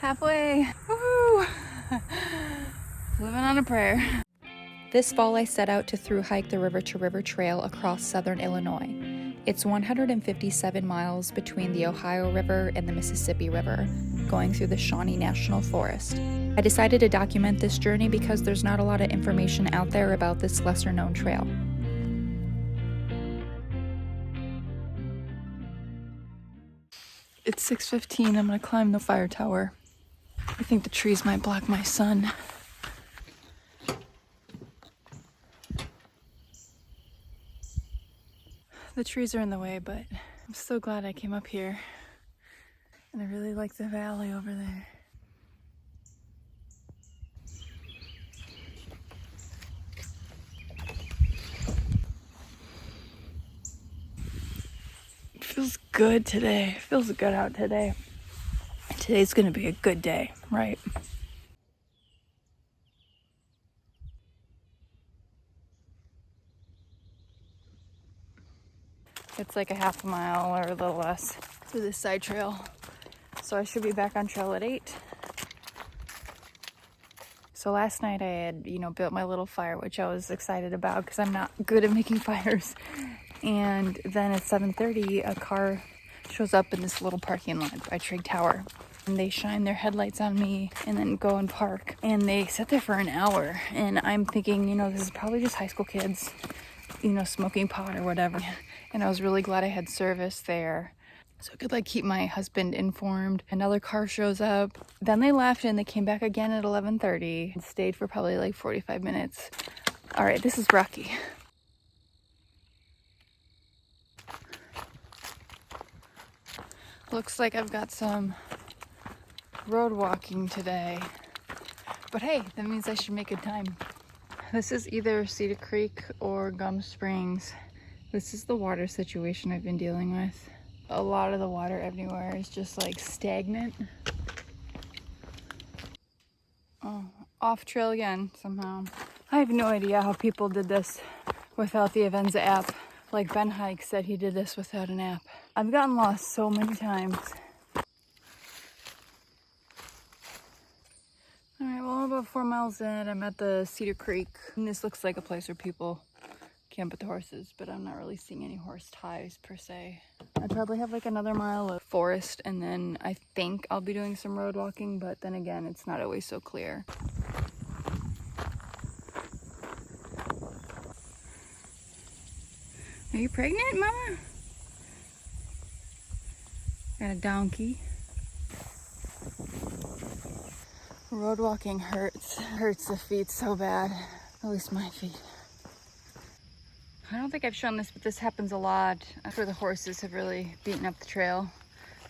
Halfway. Woohoo! Living on a prayer. This fall I set out to through hike the River to River Trail across southern Illinois. It's 157 miles between the Ohio River and the Mississippi River, going through the Shawnee National Forest. I decided to document this journey because there's not a lot of information out there about this lesser-known trail. It's 6:15. I'm gonna climb the fire tower. I think the trees might block my sun. The trees are in the way, but I'm so glad I came up here. And I really like the valley over there. It feels good today. It feels good out today. Today's gonna be a good day, right? It's like a half a mile or a little less to this side trail. So I should be back on trail at 8. So last night I had, built my little fire, which I was excited about because I'm not good at making fires. And then at 7:30, a car shows up in this little parking lot by Trigg Tower. And they shine their headlights on me and then go and park. And they sit there for an hour. And I'm thinking, this is probably just high school kids, smoking pot or whatever. And I was really glad I had service there, so I could keep my husband informed. Another car shows up. Then they left and they came back again at 11:30 and stayed for probably 45 minutes. All right, this is rocky. Looks like I've got some road walking today. But hey, that means I should make good time. This is either Cedar Creek or Gum Springs. This is the water situation I've been dealing with. A lot of the water everywhere is just stagnant. Oh, off trail again somehow. I have no idea how people did this without the Avenza app. Ben Hike said he did this without an app. I've gotten lost so many times. All right, well, about 4 miles in, I'm at the Cedar Creek. And this looks like a place where people camp with the horses, but I'm not really seeing any horse ties per se. I probably have another mile of forest, and then I think I'll be doing some road walking, but then again, it's not always so clear. Are you pregnant, Mama? Got a donkey. Road walking hurts. Hurts the feet so bad. At least my feet. I don't think I've shown this, but this happens a lot after the horses have really beaten up the trail.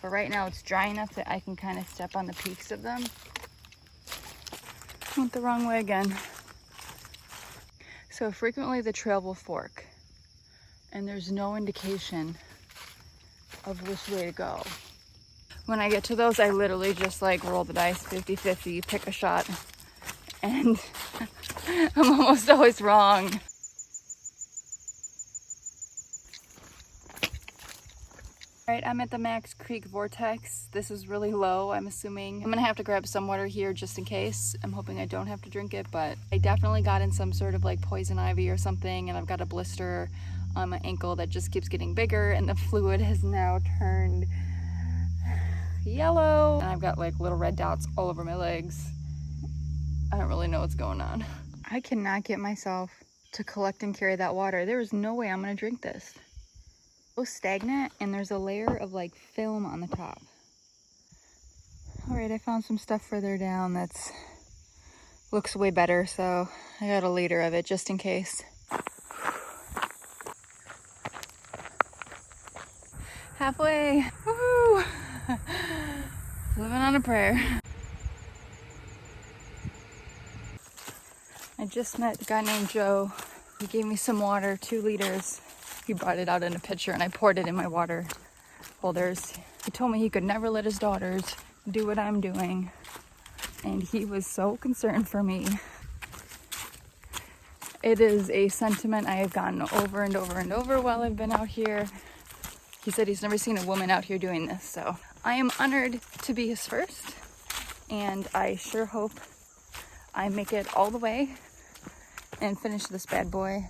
But right now it's dry enough that I can kind of step on the peaks of them. Went the wrong way again. So frequently the trail will fork, and there's no indication of which way to go. When I get to those, I literally just roll the dice 50-50, pick a shot, and I'm almost always wrong. All right, I'm at the Max Creek Vortex. This is really low, I'm assuming. I'm gonna have to grab some water here just in case. I'm hoping I don't have to drink it, but I definitely got in some sort of poison ivy or something, and I've got a blister on my ankle that just keeps getting bigger, and the fluid has now turned yellow. And I've got little red dots all over my legs. I don't really know what's going on. I cannot get myself to collect and carry that water. There is no way I'm gonna drink this. So stagnant, and there's a layer of film on the top. All right, I found some stuff further down that's looks way better, so I got a liter of it just in case. Halfway. Woohoo! Living on a prayer. I just met a guy named Joe. He gave me some water, 2 liters. He brought it out in a pitcher and I poured it in my water holders. He told me he could never let his daughters do what I'm doing. And he was so concerned for me. It is a sentiment I have gotten over and over and over while I've been out here. He said he's never seen a woman out here doing this, so I am honored to be his first. and I sure hope I make it all the way and finish this bad boy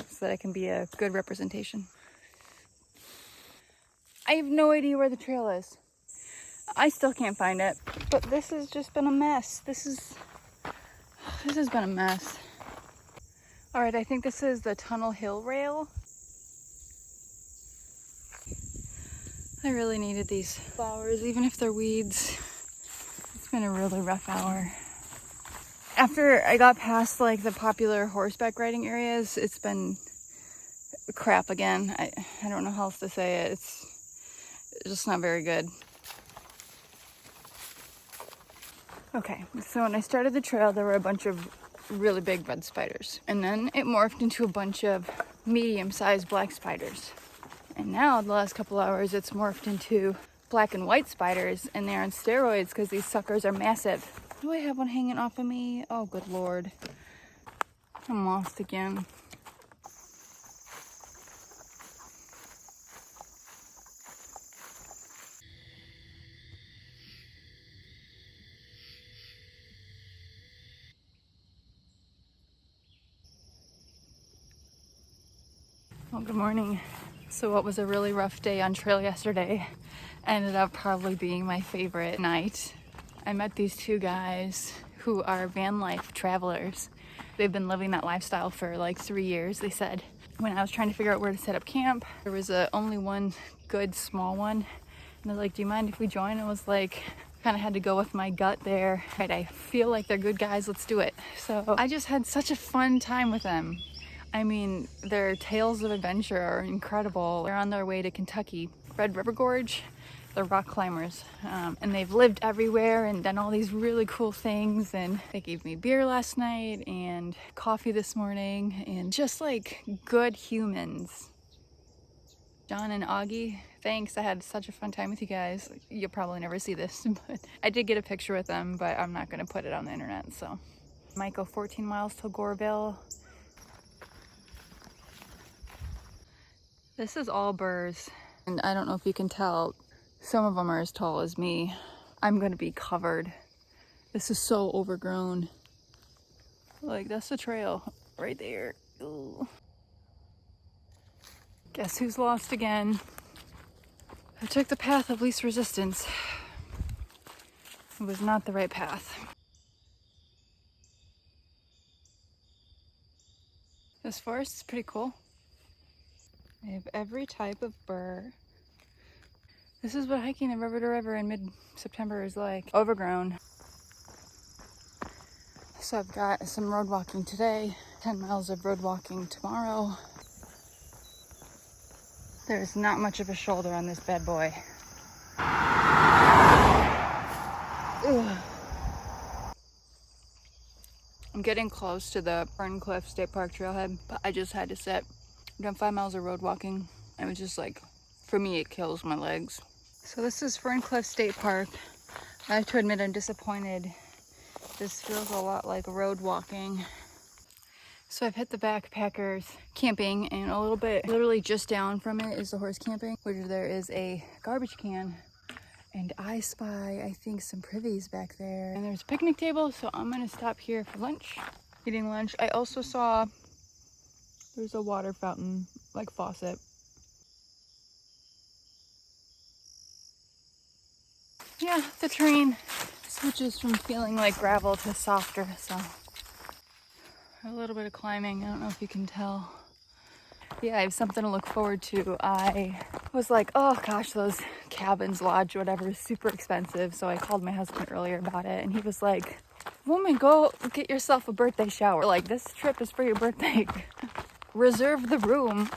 so that I can be a good representation. I have no idea where the trail is. I still can't find it, but this has just been a mess. This has been a mess. All right, I think this is the Tunnel Hill Rail. I really needed these flowers, even if they're weeds. It's been a really rough hour. After I got past like the popular horseback riding areas, it's been crap again. I don't know how else to say it. It's just not very good. Okay, so when I started the trail, there were a bunch of really big red spiders. And then it morphed into a bunch of medium-sized black spiders. And now, the last couple hours, it's morphed into black and white spiders, and they're on steroids because these suckers are massive. Do I have one hanging off of me? Oh, good Lord. I'm lost again. Well, good morning. So what was a really rough day on trail yesterday ended up probably being my favorite night. I met these two guys who are van life travelers. They've been living that lifestyle for like 3 years, they said. When I was trying to figure out where to set up camp, there was only one good small one. And they're like, do you mind if we join? I was like, kind of had to go with my gut there. Right, I feel like they're good guys, let's do it. So I just had such a fun time with them. I mean, their tales of adventure are incredible. They're on their way to Kentucky, Red River Gorge. They're rock climbers, and they've lived everywhere and done all these really cool things. And they gave me beer last night and coffee this morning, and just like good humans. John and Augie, thanks. I had such a fun time with you guys. You'll probably never see this, but I did get a picture with them, but I'm not gonna put it on the internet, so. Might go 14 miles till Goreville. This is all burrs, and I don't know if you can tell, some of them are as tall as me. I'm gonna be covered. This is so overgrown. Like, that's the trail right there. Ooh. Guess who's lost again? I took the path of least resistance. It was not the right path. This forest is pretty cool. I have every type of burr. This is what hiking the river to river in mid-September is like. Overgrown. So I've got some road walking today, 10 miles of road walking tomorrow. There's not much of a shoulder on this bad boy. Ugh. I'm getting close to the Ferne Clyffe State Park trailhead, but I just had to sit. I've done 5 miles of road walking. It was just like, for me, it kills my legs. So this is Ferne Clyffe State Park. I have to admit I'm disappointed. This feels a lot like road walking. So I've hit the backpackers camping, and a little bit, literally just down from it is the horse camping, where there is a garbage can. And I spy, I think, some privies back there. And there's a picnic table, so I'm gonna stop here for lunch. Eating lunch. I also saw there's a water fountain, like faucet. Yeah, the terrain switches from feeling like gravel to softer, so. A little bit of climbing, I don't know if you can tell. Yeah, I have something to look forward to. I was like, oh gosh, those cabins, lodge, whatever, is super expensive. So I called my husband earlier about it, and he was like, woman, go get yourself a birthday shower. Like, this trip is for your birthday. Reserve the room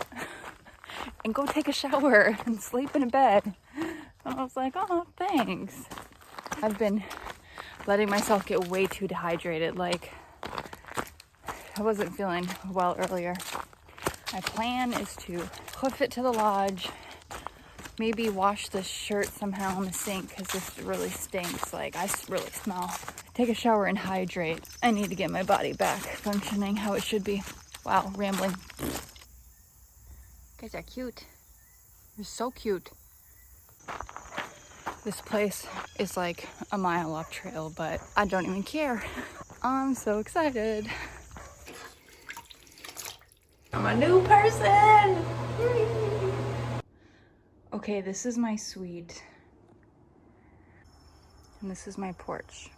and go take a shower and sleep in a bed. And I was like, oh, thanks. I've been letting myself get way too dehydrated. Like, I wasn't feeling well earlier. My plan is to hoof it to the lodge, maybe wash this shirt somehow in the sink because this really stinks. Like, I really smell. Take a shower and hydrate. I need to get my body back functioning how it should be. Wow, rambling. You guys are cute. You're so cute. This place is like a mile off trail, but I don't even care. I'm so excited. I'm a new person. Okay, this is my suite. And this is my porch.